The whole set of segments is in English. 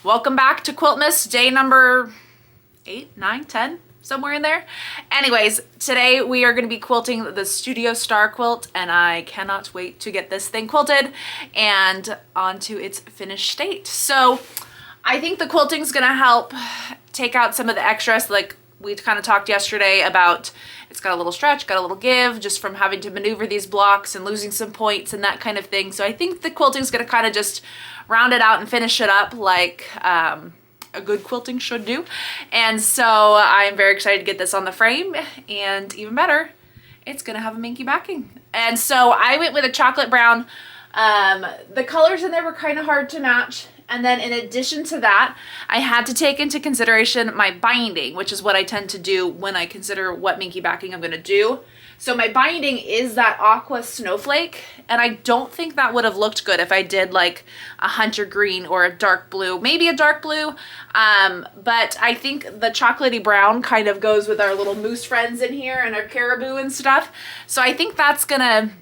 Welcome back to Quiltmas, day number 8, 9, 10, somewhere in there. Anyways, today we are going to be quilting the Studio Star quilt, and I cannot wait to get this thing quilted and onto its finished state. So I think the quilting is going to help take out some of the extras, like we kind of talked yesterday about. It's got a little stretch, got a little give, just from having to maneuver these blocks and losing some points and that kind of thing. So I think the quilting is going to kind of just round it out and finish it up like a good quilting should do. And so I'm very excited to get this on the frame, and even better, it's going to have a minky backing. And so I went with a chocolate brown. The colors in there were kind of hard to match. And then in addition to that, I had to take into consideration my binding, which is what I tend to do when I consider what minky backing I'm gonna do. So my binding is that aqua snowflake, and I don't think that would have looked good if I did like a hunter green or a dark blue, maybe a dark blue. But I think the chocolatey brown kind of goes with our little moose friends in here and our caribou and stuff. So I think that's gonna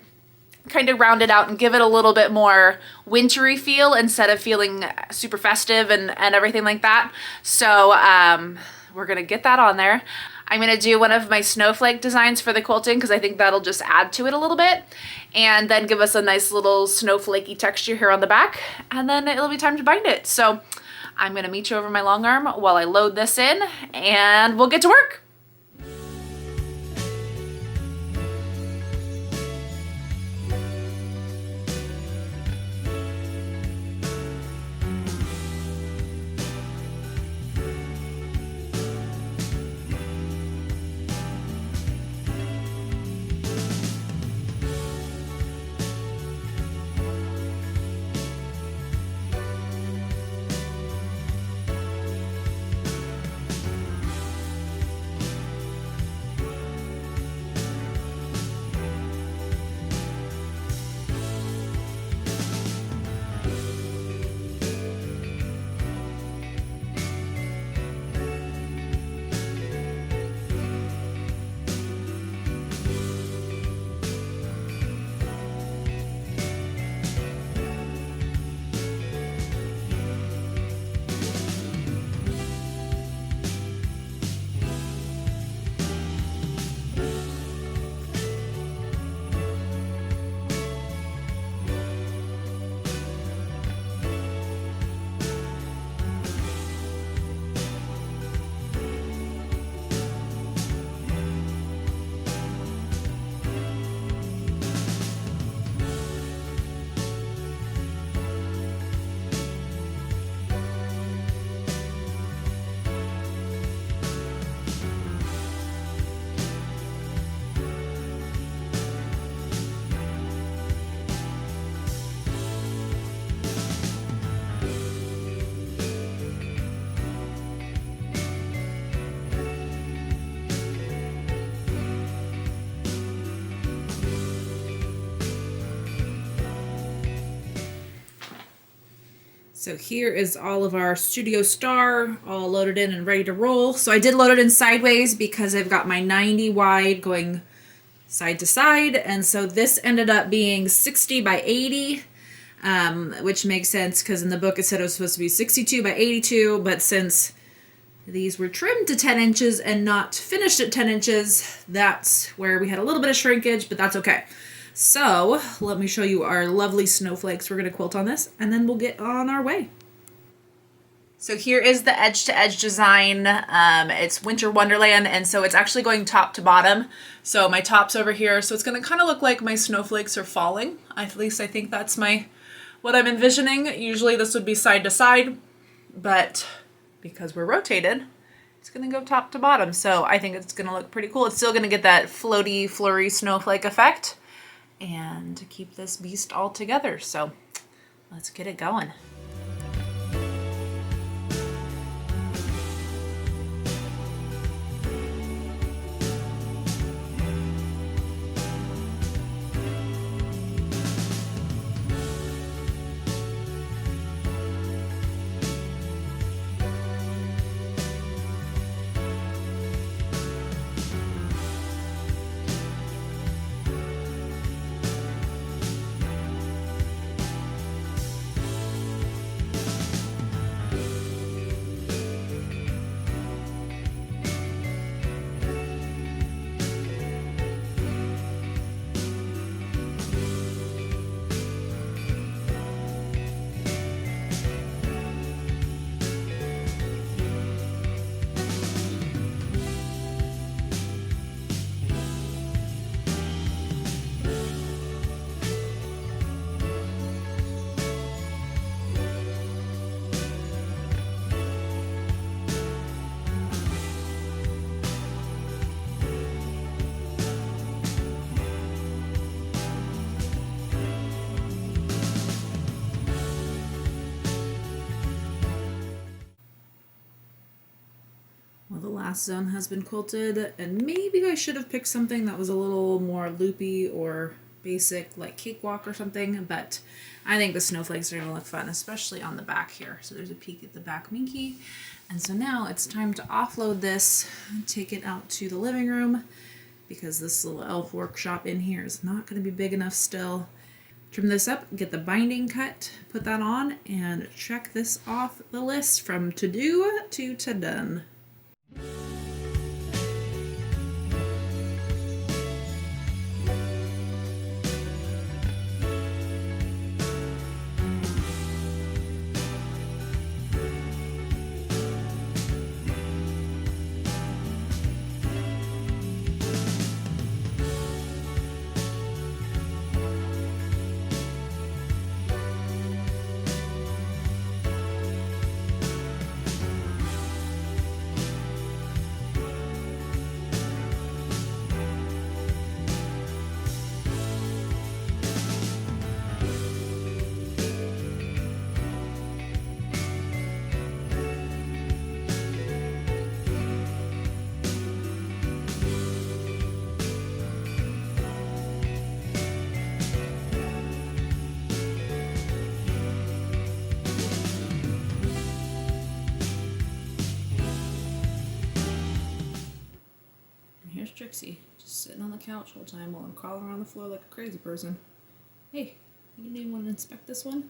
kind of round it out and give it a little bit more wintry feel instead of feeling super festive and everything like that. So we're gonna get that on there. I'm gonna do one of my snowflake designs for the quilting because I think that'll just add to it a little bit and then give us a nice little snowflakey texture here on the back, and then it'll be time to bind it. So I'm gonna meet you over my long arm while I load this in, and we'll get to work. So here is all of our Studio Star all loaded in and ready to roll. So I did load it in sideways because I've got my 90 wide going side to side. And so this ended up being 60 by 80, which makes sense because in the book it said it was supposed to be 62 by 82. But since these were trimmed to 10 inches and not finished at 10 inches, that's where we had a little bit of shrinkage, but that's okay. So let me show you our lovely snowflakes. We're going to quilt on this, and then we'll get on our way. So here is the edge-to-edge design. It's Winter Wonderland, and so it's actually going top to bottom. So my top's over here, so it's going to kind of look like my snowflakes are falling. At least I think that's what I'm envisioning. Usually this would be side to side, but because we're rotated, it's going to go top to bottom. So I think it's going to look pretty cool. It's still going to get that floaty, flurry snowflake effect and to keep this beast all together. So let's get it going. last zone has been quilted, and maybe I should have picked something that was a little more loopy or basic, like cakewalk or something, but I think the snowflakes are going to look fun, especially on the back here. So there's a peek at the back minky. And so now it's time to offload this and take it out to the living room, because this little elf workshop in here is not going to be big enough still. Trim this up, get the binding cut, put that on, and check this off the list from to do to done. Here's Trixie, just sitting on the couch all the time while I'm crawling around the floor like a crazy person. Hey, you didn't even want to inspect this one?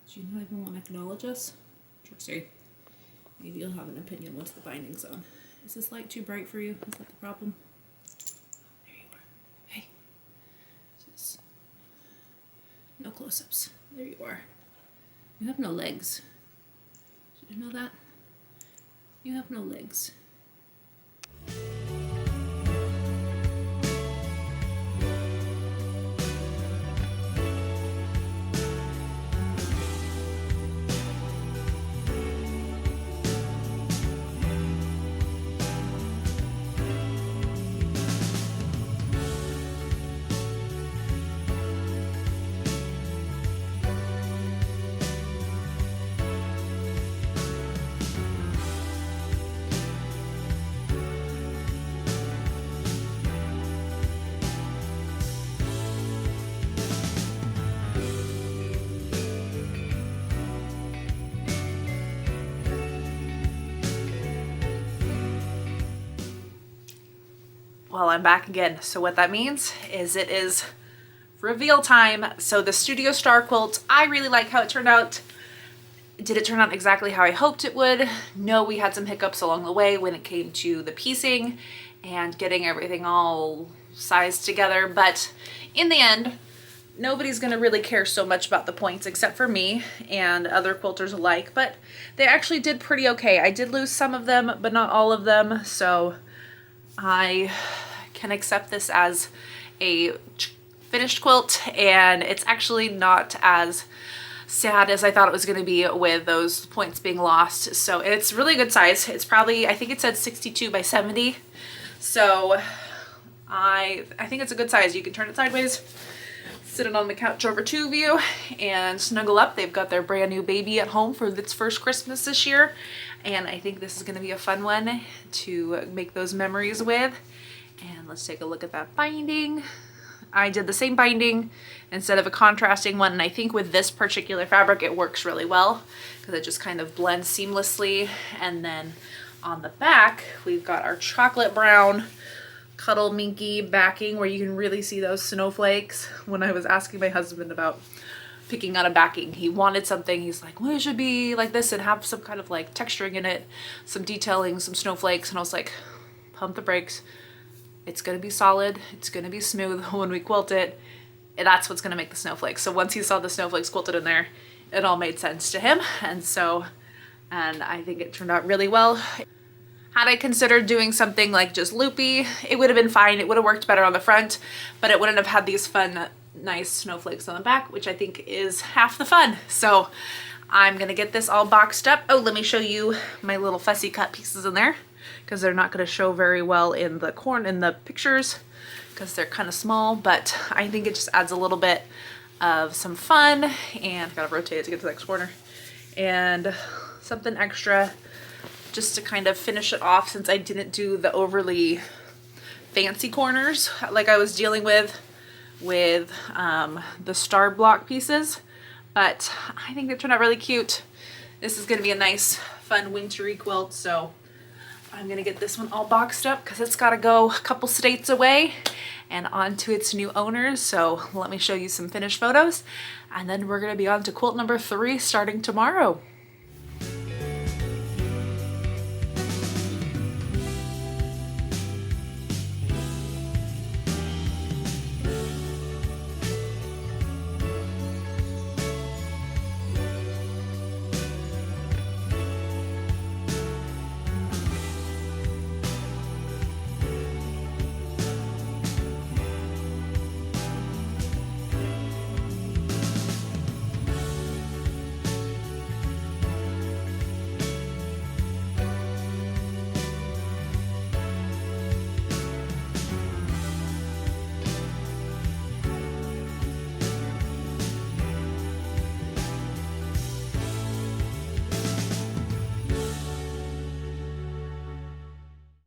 Did you not even want to acknowledge us? Trixie, maybe you'll have an opinion once the binding's on. Is this light too bright for you? Is that the problem? There you are. Hey. Just no close-ups. There you are. You have no legs. Did you know that? You have no legs. Well, I'm back again. So what that means is it is reveal time. So the Studio Star quilt, I really like how it turned out. Did it turn out exactly how I hoped it would? No, we had some hiccups along the way when it came to the piecing and getting everything all sized together. But in the end, nobody's gonna really care so much about the points except for me and other quilters alike, but they actually did pretty okay. I did lose some of them, but not all of them. So I can accept this as a finished quilt, and it's actually not as sad as I thought it was going to be with those points being lost. So it's really a good size. It's probably, I think it said 62 by 70. So I think it's a good size. You can turn it sideways, sit it on the couch over two of you, and snuggle up. They've got their brand new baby at home for its first Christmas this year. And I think this is going to be a fun one to make those memories with. And let's take a look at that binding. I did the same binding instead of a contrasting one, and I think with this particular fabric it works really well because it just kind of blends seamlessly. And then on the back we've got our chocolate brown cuddle minky backing where you can really see those snowflakes. When I was asking my husband about picking out a backing, he wanted something, he's like, well, it should be like this and have some kind of like texturing in it, some detailing, some snowflakes. And I was like, pump the brakes. It's gonna be solid, it's gonna be smooth when we quilt it. And that's what's gonna make the snowflakes. So once he saw the snowflakes quilted in there, it all made sense to him. And I think it turned out really well. Had I considered doing something like just loopy, it would have been fine. It would have worked better on the front, but it wouldn't have had these fun, nice snowflakes on the back, which I think is half the fun. So I'm gonna get this all boxed up. Oh, let me show you my little fussy cut pieces in there, because they're not going to show very well in the pictures because they're kind of small, but I think it just adds a little bit of some fun. And I gotta rotate it to get to the next corner, and something extra just to kind of finish it off, since I didn't do the overly fancy corners like I was dealing with the star block pieces. But I think they turned out really cute. This is going to be a nice, fun, wintry quilt, so I'm going to get this one all boxed up because it's got to go a couple states away and on to its new owners. So let me show you some finished photos, and then we're going to be on to quilt number 3 starting tomorrow.